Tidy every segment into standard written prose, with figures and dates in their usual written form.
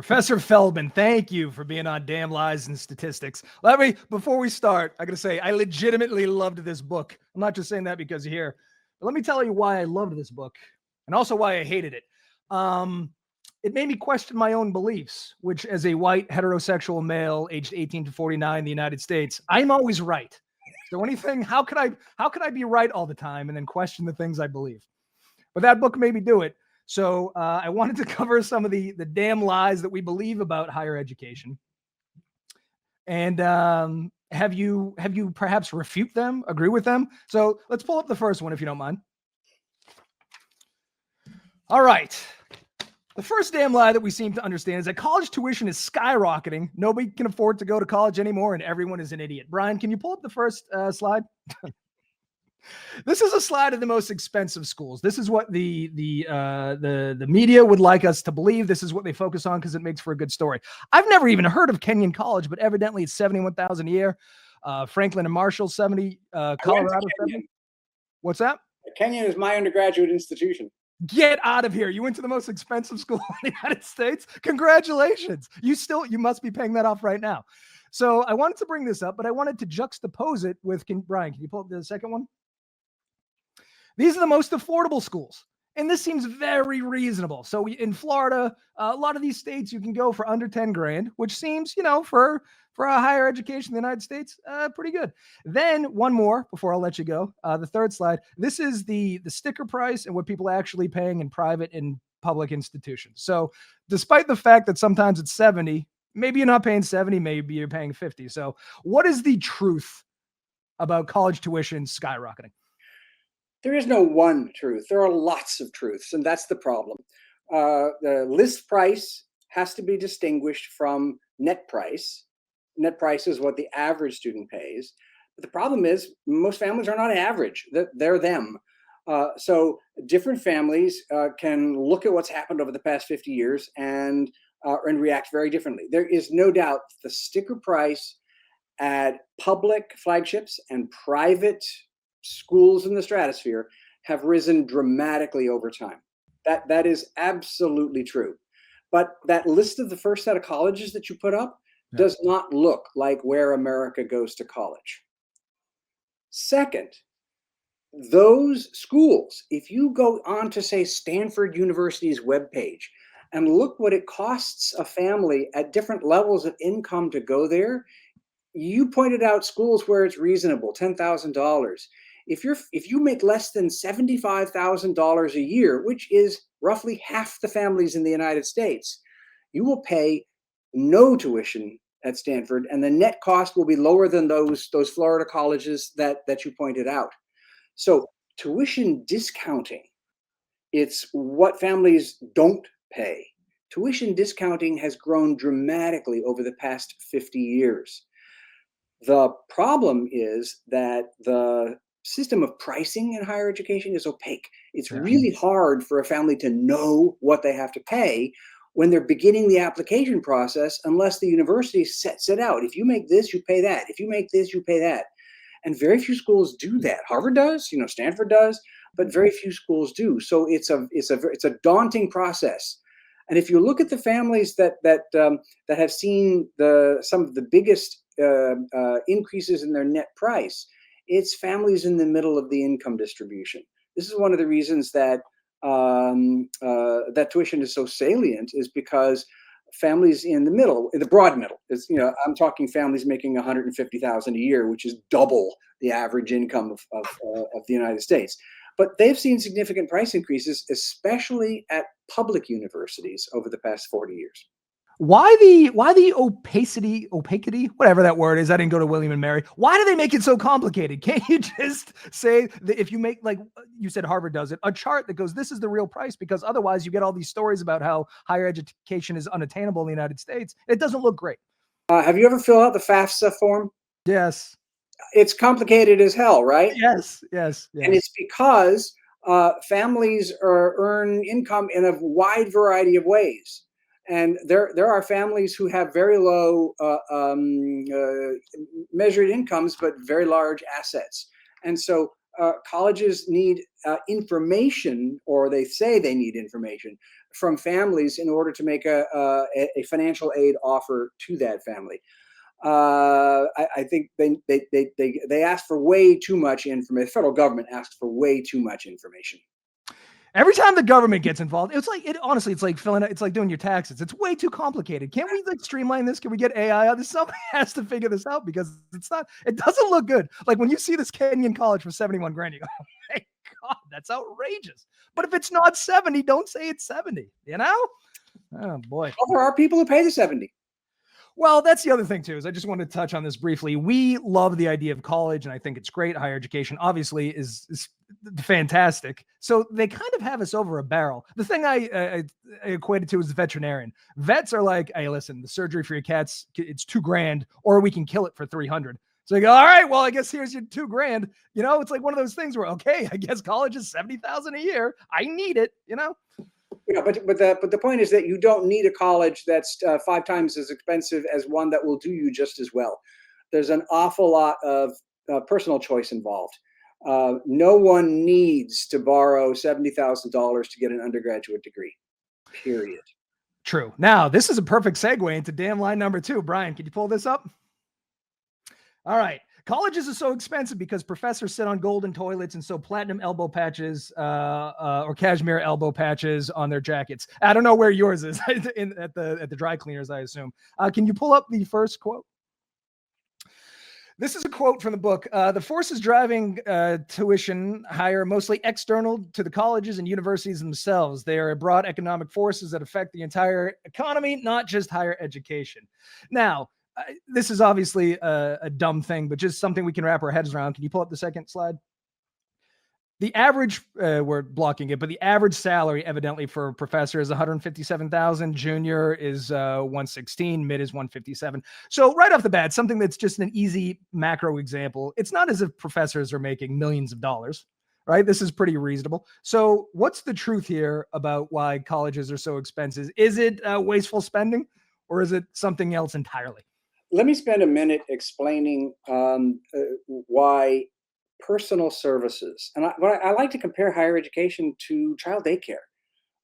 Professor Feldman, thank you for being on Damn Lies and Statistics. Before we start, I got to say, I legitimately loved this book. I'm not just saying that because you're here, but let me tell you why I loved this book and also why I hated it. It made me question my own beliefs, which as a white heterosexual male aged 18 to 49 in the United States, I'm always right. So how could I be right all the time and then question the things I believe? But that book made me do it. So I wanted to cover some of the damn lies that we believe about higher education. And have you perhaps refute them, agree with them? So let's pull up the first one, if you don't mind. All right. The first damn lie that we seem to understand is that college tuition is skyrocketing. Nobody can afford to go to college anymore, and everyone is an idiot. Brian, can you pull up the first slide? This is a slide of the most expensive schools. This is what the media would like us to believe. This is what they focus on because it makes for a good story. I've never even heard of Kenyon College, but evidently it's $71,000 a year. Franklin and Marshall, 70. Colorado, 70. What's that? Kenyon is my undergraduate institution. Get out of here. You went to the most expensive school in the United States. Congratulations. You must be paying that off right now. So I wanted to bring this up, but I wanted to juxtapose it with, Brian, can you pull up the second one? These are the most affordable schools. And this seems very reasonable. So in Florida, a lot of these states, you can go for under 10 grand, which seems, for a higher education in the United States, pretty good. Then one more before I'll let you go. The third slide. This is the sticker price and what people are actually paying in private and public institutions. So despite the fact that sometimes it's 70, maybe you're not paying 70, maybe you're paying 50. So what is the truth about college tuition skyrocketing? There is no one truth. There are lots of truths, and that's the problem. The list price has to be distinguished from net price. Net price is what the average student pays. But the problem is most families are not average. They're them. So different families can look at what's happened over the past 50 years and react very differently. There is no doubt the sticker price at public flagships and private schools in the stratosphere have risen dramatically over time. That is absolutely true. But that list of the first set of colleges that you put up does not look like where America goes to college. Second, those schools, if you go on to say Stanford University's webpage and look what it costs a family at different levels of income to go there, you pointed out schools where it's reasonable, $10,000. If you make less than $75,000 a year, which is roughly half the families in the United States, you will pay no tuition at Stanford, and the net cost will be lower than those Florida colleges that you pointed out. So tuition discounting, it's what families don't pay. Tuition discounting has grown dramatically over the past 50 years. The problem is that the system of pricing in higher education is opaque. It's really hard for a family to know what they have to pay when they're beginning the application process, unless the university sets it out. If you make this, you pay that. If you make this, you pay that. And very few schools do that. Harvard does, Stanford does, but very few schools do. So it's a daunting process. And if you look at the families that have seen some of the biggest increases in their net price, it's families in the middle of the income distribution. This is one of the reasons that that tuition is so salient, is because families in the middle, in the broad middle, is, I'm talking families making $150,000 a year, which is double the average income of the United States. But they've seen significant price increases, especially at public universities over the past 40 years. Why the opacity, whatever that word is? I didn't go to William and Mary. Why do they make it so complicated? Can't you just say that if you make, like you said, Harvard does it, a chart that goes, this is the real price? Because otherwise you get all these stories about how higher education is unattainable in the United States. It doesn't look great. Have you ever filled out the FAFSA form? Yes. It's complicated as hell, right? Yes. And it's because families earn income in a wide variety of ways. And there are families who have very low measured incomes, but very large assets. And so colleges need information, or they say they need information from families in order to make a financial aid offer to that family. I think they ask for way too much information. The federal government asks for way too much information. Every time the government gets involved, honestly, it's like it's like doing your taxes. It's way too complicated. Can't we like streamline this? Can we get AI out? Somebody has to figure this out, because it doesn't look good. Like when you see this Kenyan college for 71 grand, you go, oh my God, that's outrageous. But if it's not 70, don't say it's 70, you know? Oh boy. Well, there are people who pay the 70. Well, that's the other thing too, is I just wanted to touch on this briefly. We love the idea of college, and I think it's great. Higher education obviously is fantastic. So they kind of have us over a barrel. The thing I equated to is the veterinarian. Vets are like, hey, listen, the surgery for your cats, it's $2,000, or we can kill it for 300. So you go, all right, well, I guess here's your $2,000. You know, it's like one of those things where, okay, I guess college is 70,000 a year. I need it, you know? Yeah, but the point is that you don't need a college that's 5 times as expensive as one that will do you just as well. There's an awful lot of personal choice involved. No one needs to borrow $70,000 to get an undergraduate degree. Period. True. Now, this is a perfect segue into damn line number 2. Brian, can you pull this up? All right. Colleges are so expensive because professors sit on golden toilets and sew platinum elbow patches or cashmere elbow patches on their jackets. I don't know where yours is at the dry cleaners, I assume. Can you pull up the first quote? This is a quote from the book. The forces driving tuition higher mostly external to the colleges and universities themselves. They are broad economic forces that affect the entire economy, not just higher education. Now, this is obviously a dumb thing, but just something we can wrap our heads around. Can you pull up the second slide? The average, we're blocking it, but the average salary evidently for a professor is 157,000. Junior is 116. Mid is 157. So right off the bat, something that's just an easy macro example. It's not as if professors are making millions of dollars, right? This is pretty reasonable. So what's the truth here about why colleges are so expensive? Is it wasteful spending, or is it something else entirely? Let me spend a minute explaining why personal services, and I like to compare higher education to child daycare.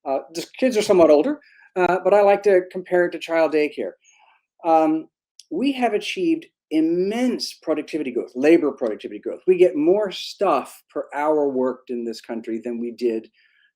The kids are somewhat older, but I like to compare it to child daycare. We have achieved immense productivity growth, labor productivity growth. We get more stuff per hour worked in this country than we did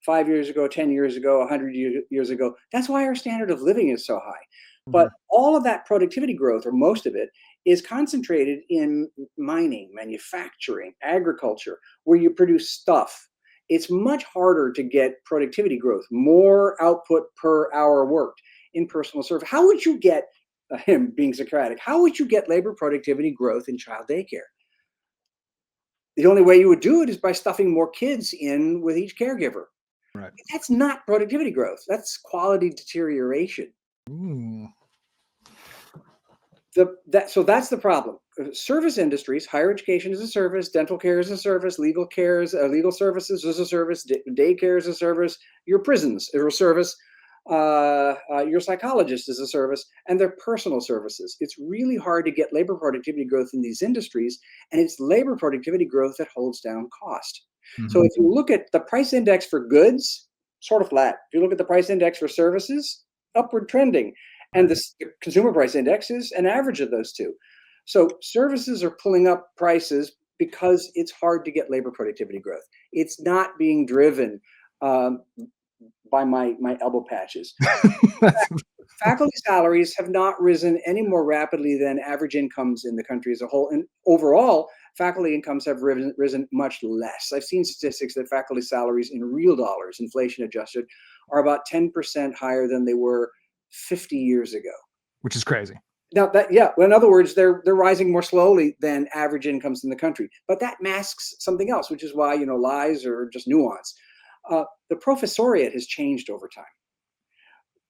5 years ago, 10 years ago, 100 years ago. That's why our standard of living is so high. But all of that productivity growth, or most of it, is concentrated in mining, manufacturing, agriculture, where you produce stuff. It's much harder to get productivity growth, more output per hour worked in personal service. How would you get, him being Socratic, how would you get labor productivity growth in child daycare? The only way you would do it is by stuffing more kids in with each caregiver. Right. That's not productivity growth. That's quality deterioration. So that's the problem. Service industries, higher education is a service, dental care is a service, legal care is legal services is a service, daycare is a service, your prisons are a service, your psychologist is a service, and they're personal services. It's really hard to get labor productivity growth in these industries, and it's labor productivity growth that holds down cost. So if you look at the price index for goods, sort of flat. If you look at the price index for services, upward trending. And the consumer price index is an average of those two. So services are pulling up prices because it's hard to get labor productivity growth. It's not being driven by my elbow patches. Faculty salaries have not risen any more rapidly than average incomes in the country as a whole. And overall, faculty incomes have risen much less. I've seen statistics that faculty salaries in real dollars, inflation adjusted, are about 10% higher than they were 50 years ago. Which is crazy. Now in other words, they're rising more slowly than average incomes in the country. But that masks something else, which is why, lies are just nuance. The professoriate has changed over time.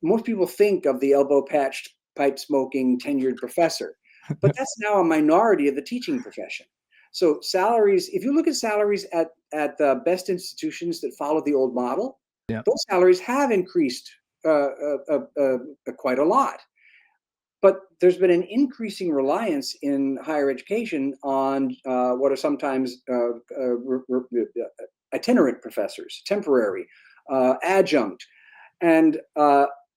Most people think of the elbow patched, pipe smoking, tenured professor, but that's now a minority of the teaching profession. So salaries, if you look at salaries at the best institutions that follow the old model, those salaries have increased quite a lot. But there's been an increasing reliance in higher education on what are sometimes itinerant professors, temporary, adjunct. And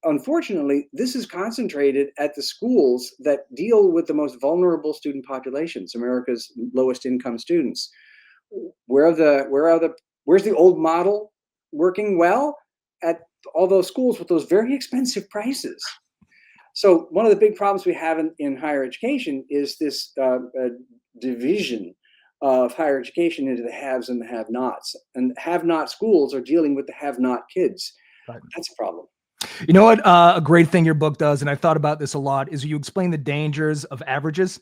unfortunately, this is concentrated at the schools that deal with the most vulnerable student populations, America's lowest income students. Where's the old model working well? At all those schools with those very expensive prices. So one of the big problems we have in higher education is this division of higher education into the haves and the have-nots. And have-not schools are dealing with the have-not kids. Right. That's a problem. You know what? A great thing your book does, and I've thought about this a lot, is you explain the dangers of averages.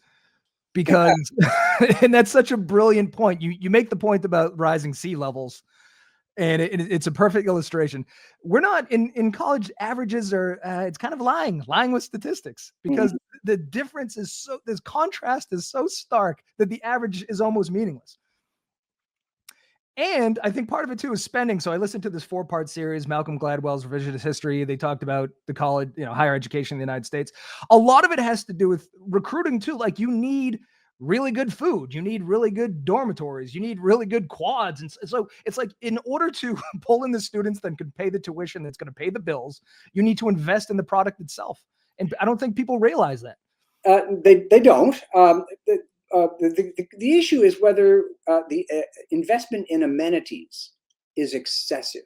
Because, and that's such a brilliant point. You make the point about rising sea levels, and it's a perfect illustration. We're not in college. Averages are it's kind of lying with statistics, because the difference is so, this contrast is so stark that the average is almost meaningless. And I think part of it too is spending. So I listened to this 4-part series, Malcolm Gladwell's Revisionist History. They talked about the college, higher education in the United States. A lot of it has to do with recruiting too. Like, you need really good food, you need really good dormitories, you need really good quads. And so it's like, in order to pull in the students that can pay the tuition, that's going to pay the bills, you need to invest in the product itself. And I don't think people realize that. They don't. The issue is whether the investment in amenities is excessive.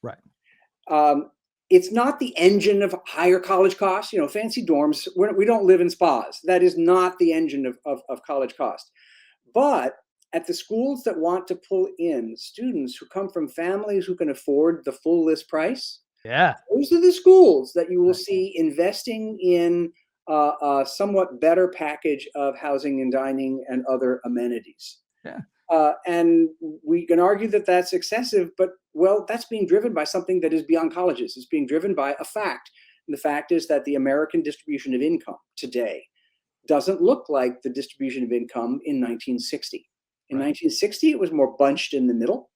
Right. It's not the engine of higher college costs. Fancy dorms. We don't live in spas. That is not the engine of college cost. But at the schools that want to pull in students who come from families who can afford the full list price, those are the schools that you will see investing in a somewhat better package of housing and dining and other amenities. And we can argue that that's excessive, but, well, that's being driven by something that is beyond colleges. It's being driven by a fact. And the fact is that the American distribution of income today doesn't look like the distribution of income in 1960. In 1960, it was more bunched in the middle.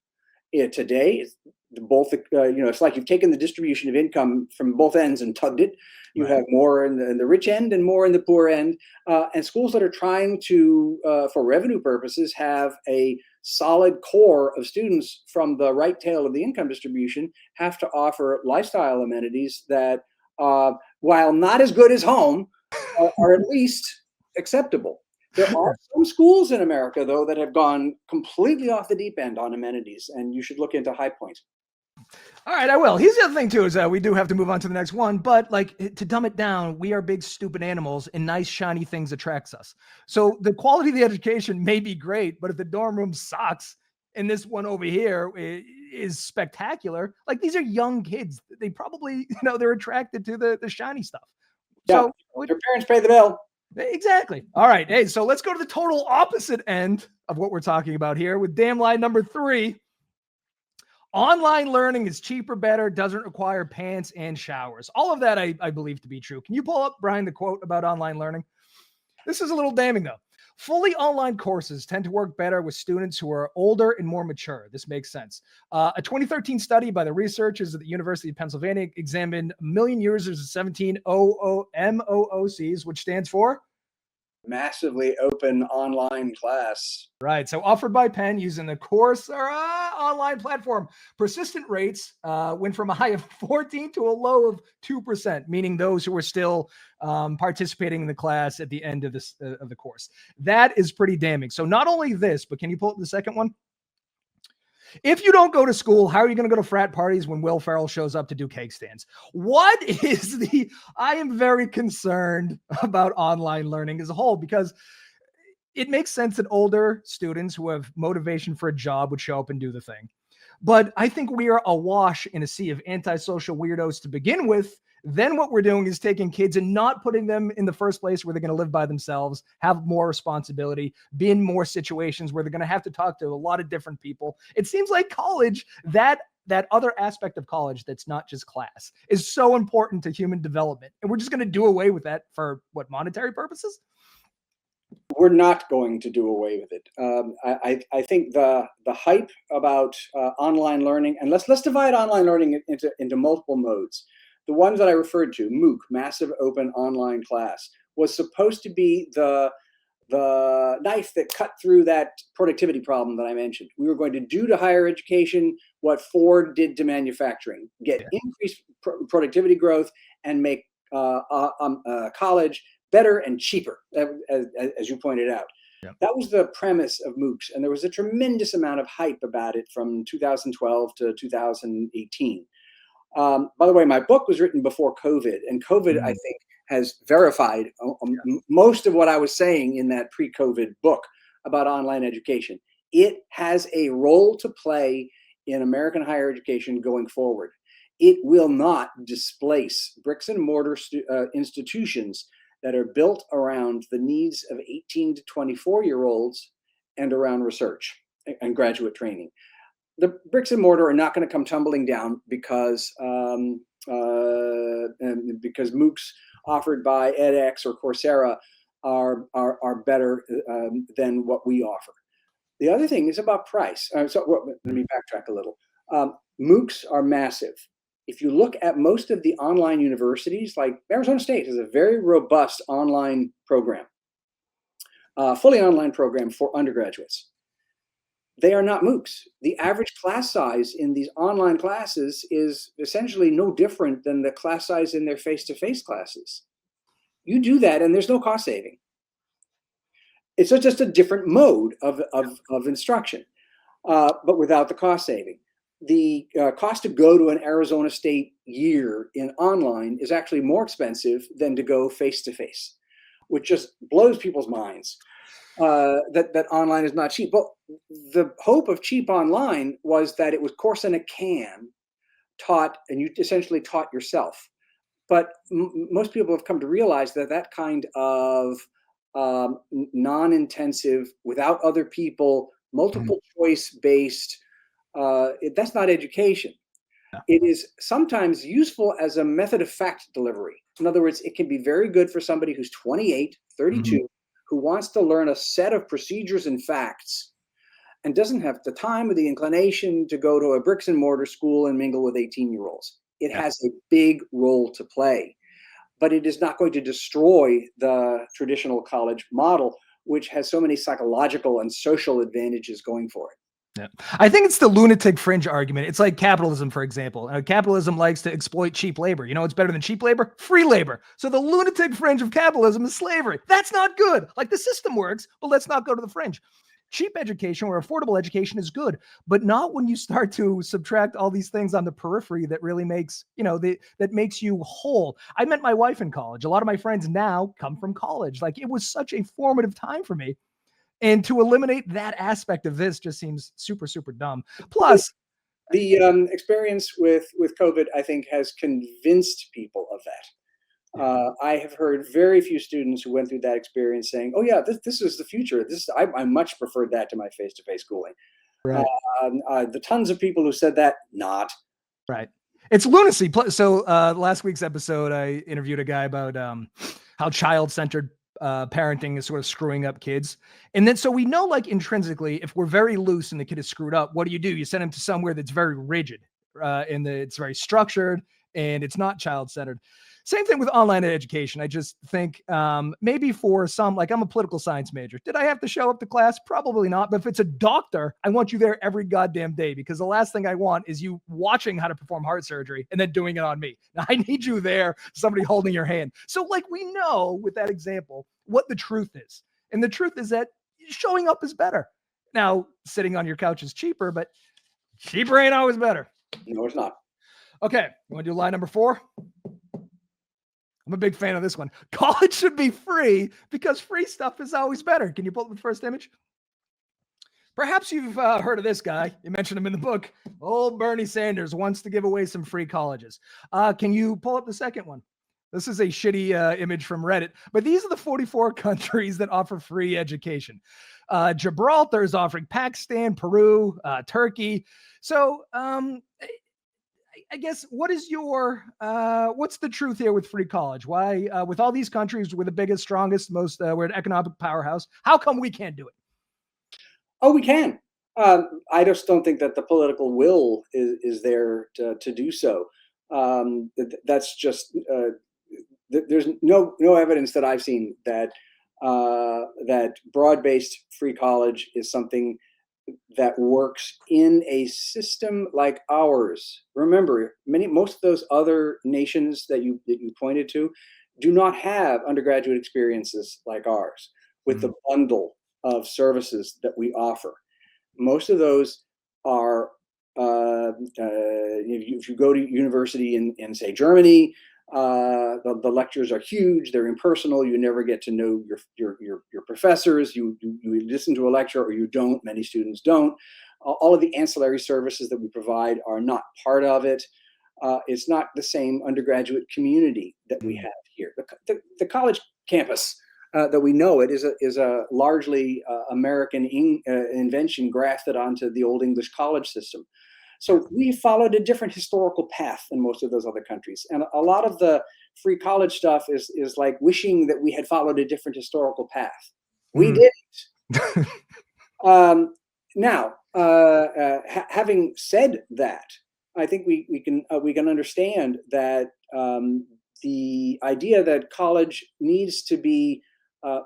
Today, it's it's like you've taken the distribution of income from both ends and tugged it. You have more in the rich end and more in the poor end. And schools that are trying to, for revenue purposes, have a solid core of students from the right tail of the income distribution have to offer lifestyle amenities that, while not as good as home, are at least acceptable. There are some schools in America, though, that have gone completely off the deep end on amenities, and you should look into High Point. All right, I will. Here's the other thing, too, is that we do have to move on to the next one. But, like, to dumb it down, we are big, stupid animals, and nice, shiny things attracts us. So the quality of the education may be great, but if the dorm room sucks, and this one over here is spectacular, like, these are young kids. They probably, they're attracted to the shiny stuff. So their parents pay the bill. Exactly. All right. Hey, so let's go to the total opposite end of what we're talking about here with damn lie number 3. Online learning is cheaper, better, doesn't require pants and showers. All of that I believe to be true. Can you pull up, Brian, the quote about online learning? This is a little damning, though. Fully online courses tend to work better with students who are older and more mature. This makes sense. A 2013 study by the researchers at the University of Pennsylvania examined 1 million users of 17 MOOCs, which stands for Massively open online class. Right. So offered by Penn using the Coursera online platform. Persistent rates went from a high of 14 to a low of 2%, meaning those who were still participating in the class at the end of this of the course. That is pretty damning. So not only this, but can you pull up the second one? If you don't go to school, how are you going to go to frat parties when Will Ferrell shows up to do cake stands? What is I am very concerned about online learning as a whole, because it makes sense that older students who have motivation for a job would show up and do the thing. But I think we are awash in a sea of antisocial weirdos to begin with. Then what we're doing is taking kids and not putting them in the first place where they're going to live by themselves, have more responsibility, be in more situations where they're going to have to talk to a lot of different people. It seems like college, that other aspect of college that's not just class, is so important to human development. And we're just going to do away with that for what, monetary purposes? We're not going to do away with it. I think the hype about online learning, and let's divide online learning into multiple modes. The ones that I referred to, MOOC, Massive Open Online Class, was supposed to be the the knife that cut through that productivity problem that I mentioned. We were going to do to higher education what Ford did to manufacturing, get increased productivity growth and make college better and cheaper, as you pointed out. Yeah. That was the premise of MOOCs, and there was a tremendous amount of hype about it from 2012 to 2018. By the way, my book was written before COVID, and COVID, I think, has verified most of what I was saying in that pre-COVID book about online education. It has a role to play in American higher education going forward. It will not displace bricks and mortar institutions that are built around the needs of 18 to 24-year-olds and around research and graduate training. The bricks and mortar are not going to come tumbling down because MOOCs offered by edX or Coursera are better than what we offer. The other thing is about price. Let me backtrack a little. MOOCs are massive. If you look at most of the online universities, like Arizona State has a very robust online program, fully online program for undergraduates. They are not MOOCs. The average class size in these online classes is essentially no different than the class size in their face-to-face classes. You do that and there's no cost saving. It's just a different mode of instruction, but without the cost saving. The cost to go to an Arizona State year in online is actually more expensive than to go face-to-face, which just blows people's minds. That online is not cheap. But the hope of cheap online was that it was course in a can taught, and you essentially taught yourself. But most people have come to realize that that kind of non-intensive, without other people, multiple choice based, that's not education. It is sometimes useful as a method of fact delivery. In other words, it can be very good for somebody who's 28, 32, who wants to learn a set of procedures and facts and doesn't have the time or the inclination to go to a bricks and mortar school and mingle with 18-year-olds. It has a big role to play, but it is not going to destroy the traditional college model, which has so many psychological and social advantages going for it. Yeah. I think it's the lunatic fringe argument. It's like capitalism, for example. Capitalism likes to exploit cheap labor. You know what's better than cheap labor? Free labor. So the lunatic fringe of capitalism is slavery. That's not good. Like, the system works, but let's not go to the fringe. Cheap education or affordable education is good, but not when you start to subtract all these things on the periphery that really makes, that makes you whole. I met my wife in college. A lot of my friends now come from college. Like, it was such a formative time for me. And to eliminate that aspect of this just seems super, super dumb. Plus, the experience with COVID, I think, has convinced people of that. I have heard very few students who went through that experience saying, "Oh yeah, this is the future. I much preferred that to my face-to-face schooling." Right. The tons of people who said that, not. Right. It's lunacy. So last week's episode, I interviewed a guy about how child-centered parenting is sort of screwing up kids. And then, so we know, like, intrinsically, if we're very loose and the kid is screwed up, what do? You send him to somewhere that's very rigid, and it's very structured and it's not child-centered. Same thing with online education. I just think maybe for some, like, I'm a political science major. Did I have to show up to class? Probably not. But if it's a doctor, I want you there every goddamn day, because the last thing I want is you watching how to perform heart surgery and then doing it on me. Now, I need you there, somebody holding your hand. So, like, we know with that example what the truth is. And the truth is that showing up is better. Now, sitting on your couch is cheaper, but cheaper ain't always better. No, it's not. Okay. You want to do line number 4? I'm a big fan of this one. College should be free because free stuff is always better. Can you pull up the first image? Perhaps you've heard of this guy. You mentioned him in the book. Old Bernie Sanders wants to give away some free colleges. Can you pull up the second one? This is a shitty image from Reddit, but these are the 44 countries that offer free education. Gibraltar is offering, Pakistan, Peru, Turkey. So I guess, what is your, what's the truth here with free college? Why, with all these countries, we're the biggest, strongest, most, we're an economic powerhouse. How come we can't do it? Oh, we can. I just don't think that the political will is there to do so. That's just, there's no evidence that I've seen that that broad-based free college is something that works in a system like ours. Remember, most of those other nations that you pointed to do not have undergraduate experiences like ours with the bundle of services that we offer. Most of those are, if you go to university in say Germany, the lectures are huge. They're impersonal. You never get to know your professors. You listen to a lecture or you don't. Many students don't. All of the ancillary services that we provide are not part of it. It's not the same undergraduate community that we have here. The college campus that we know it is a largely American invention grafted onto the old English college system. So we followed a different historical path than most of those other countries. And a lot of the free college stuff is like wishing that we had followed a different historical path. We didn't. Now, having said that, I think we can understand that the idea that college needs to be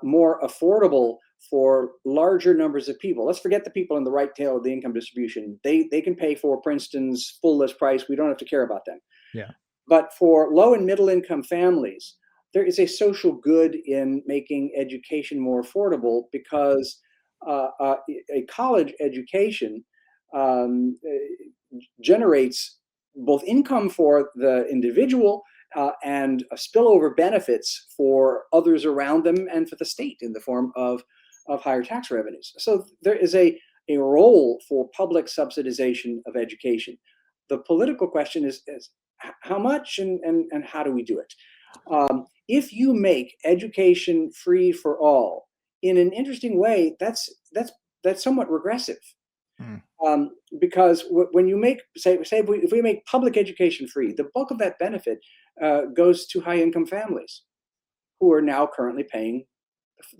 more affordable for larger numbers of people. Let's forget the people in the right tail of the income distribution. They can pay for Princeton's full list price. We don't have to care about them. Yeah. But for low and middle income families, there is a social good in making education more affordable because a college education generates both income for the individual and spillover benefits for others around them and for the state in the form of higher tax revenues. So there is a role for public subsidization of education. The political question is how much and how do we do it? If you make education free for all, in an interesting way, that's somewhat regressive. Because when you make, if we make public education free, the bulk of that benefit goes to high income families who are now currently paying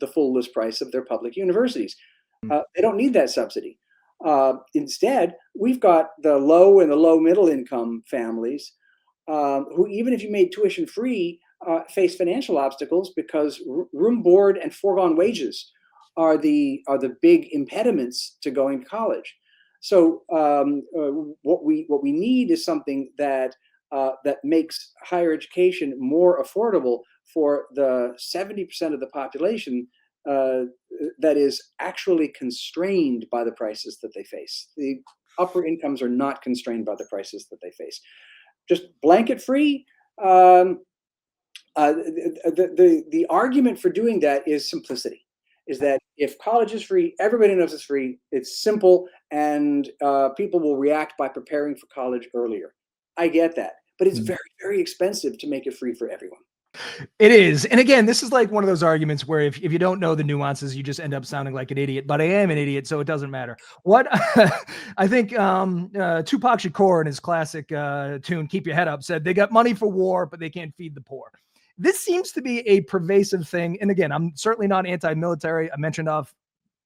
the full list price of their public universities. They don't need that subsidy. Instead, we've got the low and the low middle income families who, even if you made tuition free, face financial obstacles because room, board, and foregone wages are the big impediments to going to college. So what we need is something that makes higher education more affordable for the 70% of the population that is actually constrained by the prices that they face. The upper incomes are not constrained by the prices that they face. Just blanket free. The argument for doing that is simplicity. Is that if college is free, everybody knows it's free, it's simple, and people will react by preparing for college earlier. I get that, but it's very, very expensive to make it free for everyone. It is. And again, this is like one of those arguments where if you don't know the nuances, you just end up sounding like an idiot, but I am an idiot, so it doesn't matter. What I think Tupac Shakur in his classic tune, Keep Your Head Up, said they got money for war, but they can't feed the poor. This seems to be a pervasive thing. And again, I'm certainly not anti-military. I mentioned off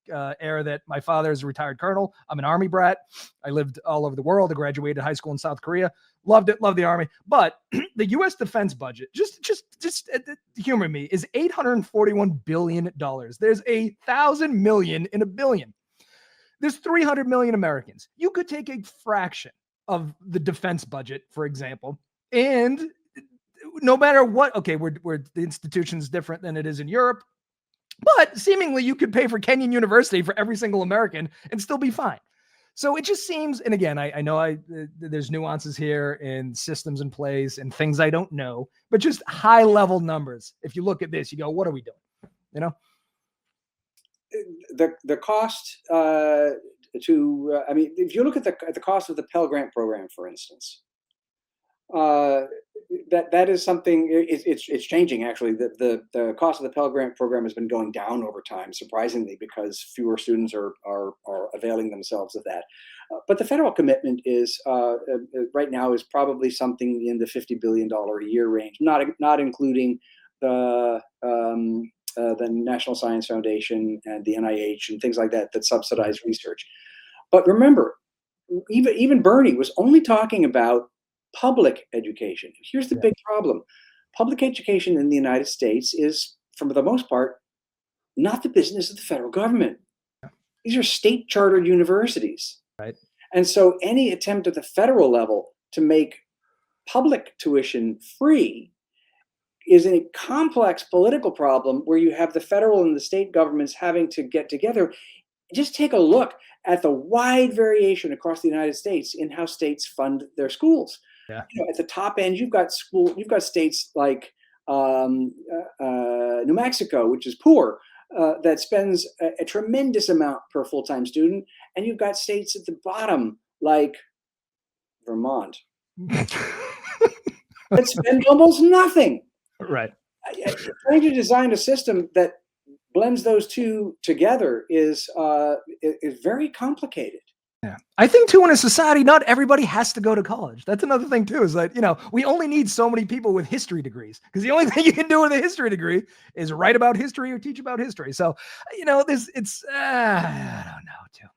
air that my father is a retired colonel. I'm an Army brat. I lived all over the world. I graduated high school in South Korea. Loved it. Loved the Army. But the U.S. defense budget, just humor me, is $841 billion. There's 1,000 million in a billion. There's 300 million Americans. You could take a fraction of the defense budget, for example, and no matter what, okay, we're the institution is different than it is in Europe, but seemingly you could pay for Kenyon University for every single American and still be fine. So it just seems, and again, I know there's nuances here and systems in place and things I don't know, but just high level numbers. If you look at this, you go, what are we doing? You know, the cost I mean, if you look at the cost of the Pell Grant program, for instance, that is something. It's changing actually. The cost of the Pell Grant program has been going down over time, surprisingly, because fewer students are availing themselves of that. But the federal commitment is right now is probably something in the $50 billion a year range, not including the National Science Foundation and the NIH and things like that subsidize research. But remember, even Bernie was only talking about public education. Here's the big problem. Public education in the United States is, for the most part, not the business of the federal government. These are state chartered universities. Right. And so any attempt at the federal level to make public tuition free is a complex political problem where you have the federal and the state governments having to get together. Just take a look at the wide variation across the United States in how states fund their schools. Yeah. At the top end, you've got states like New Mexico, which is poor, that spends a tremendous amount per full-time student, and you've got states at the bottom like Vermont that spend almost nothing. Right. Trying to design a system that blends those two together is very complicated. Yeah. I think too, in a society, not everybody has to go to college. That's another thing too, is that, we only need so many people with history degrees, because the only thing you can do with a history degree is write about history or teach about history. So, I don't know too.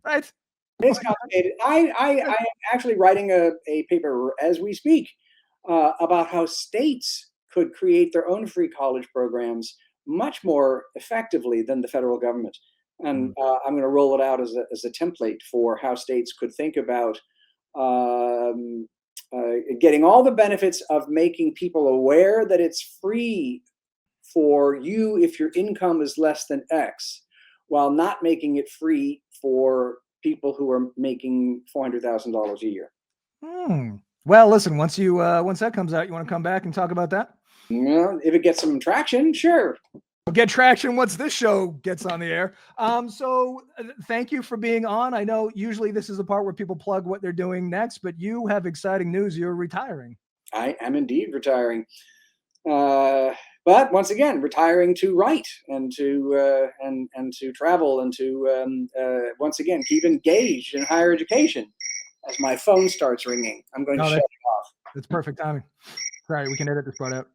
Right. It's complicated. I am actually writing a paper as we speak about how states could create their own free college programs much more effectively than the federal government. And I'm going to roll it out as a template for how states could think about getting all the benefits of making people aware that it's free for you if your income is less than X, while not making it free for people who are making $400,000 a year. Well, listen, once that comes out, you want to come back and talk about that? Well, if it gets some traction, sure. We'll get traction once this show gets on the air. So thank you for being on. I know usually this is the part where people plug what they're doing next, but you have exciting news. You're retiring. I am indeed retiring. But once again, retiring to write and to travel and to once again keep engaged in higher education. As my phone starts ringing, I'm going to shut it off. That's perfect timing. Sorry, we can edit this part out.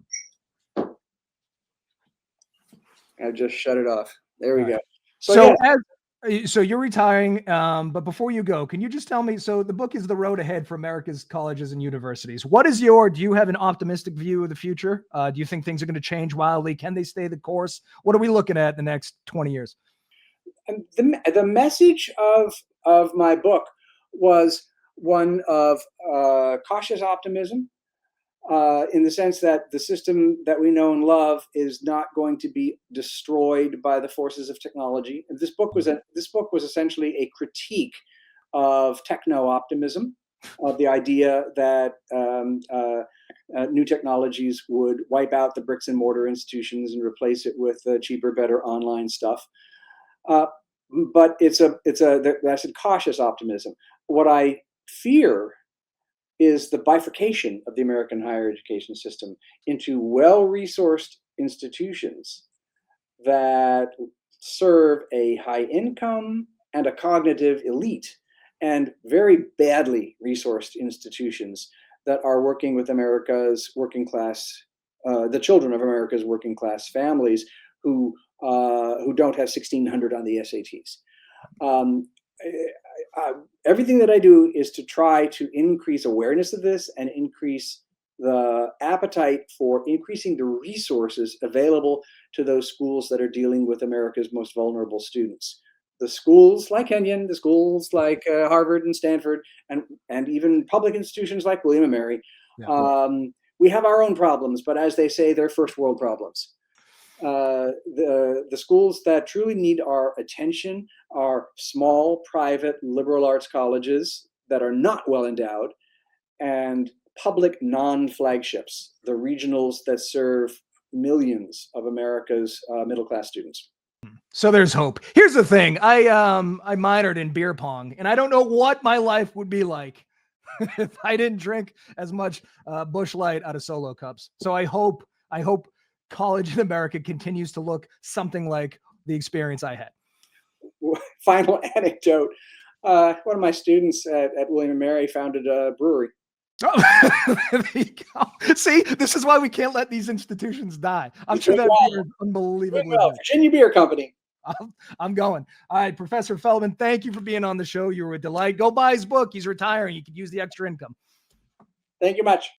I just shut it off. There we go. So you're retiring, but before you go, can you just tell me, so the book is The Road Ahead for America's Colleges and Universities. Do you have an optimistic view of the future? Do you think things are going to change wildly? Can they stay the course? What are we looking at in the next 20 years? The message of my book was one of cautious optimism, in the sense that the system that we know and love is not going to be destroyed by the forces of technology. And this book was essentially a critique of techno-optimism, of the idea that new technologies would wipe out the bricks and mortar institutions and replace it with cheaper, better online stuff. But that's a cautious optimism. What I fear is the bifurcation of the American higher education system into well-resourced institutions that serve a high income and a cognitive elite, and very badly resourced institutions that are working with America's working class, the children of America's working class families who don't have 1,600 on the SATs. Everything that I do is to try to increase awareness of this and increase the appetite for increasing the resources available to those schools that are dealing with America's most vulnerable students. The schools like Kenyon, the schools like Harvard and Stanford, and even public institutions like William and Mary. Yeah. We have our own problems, but as they say, they're first world problems. The schools that truly need our attention are small, private, liberal arts colleges that are not well endowed, and public non-flagships, the regionals that serve millions of America's middle-class students. So there's hope. Here's the thing. I minored in beer pong, and I don't know what my life would be like if I didn't drink as much Busch Light out of Solo cups. So I hope college in America continues to look something like the experience I had. Final anecdote. One of my students at William and Mary founded a brewery. Oh, there you go. See, this is why we can't let these institutions die. I'm sure that beer is unbelievably good. Virginia Beer Company. I'm going. All right, Professor Feldman, thank you for being on the show. You were a delight. Go buy his book. He's retiring. You could use the extra income. Thank you much.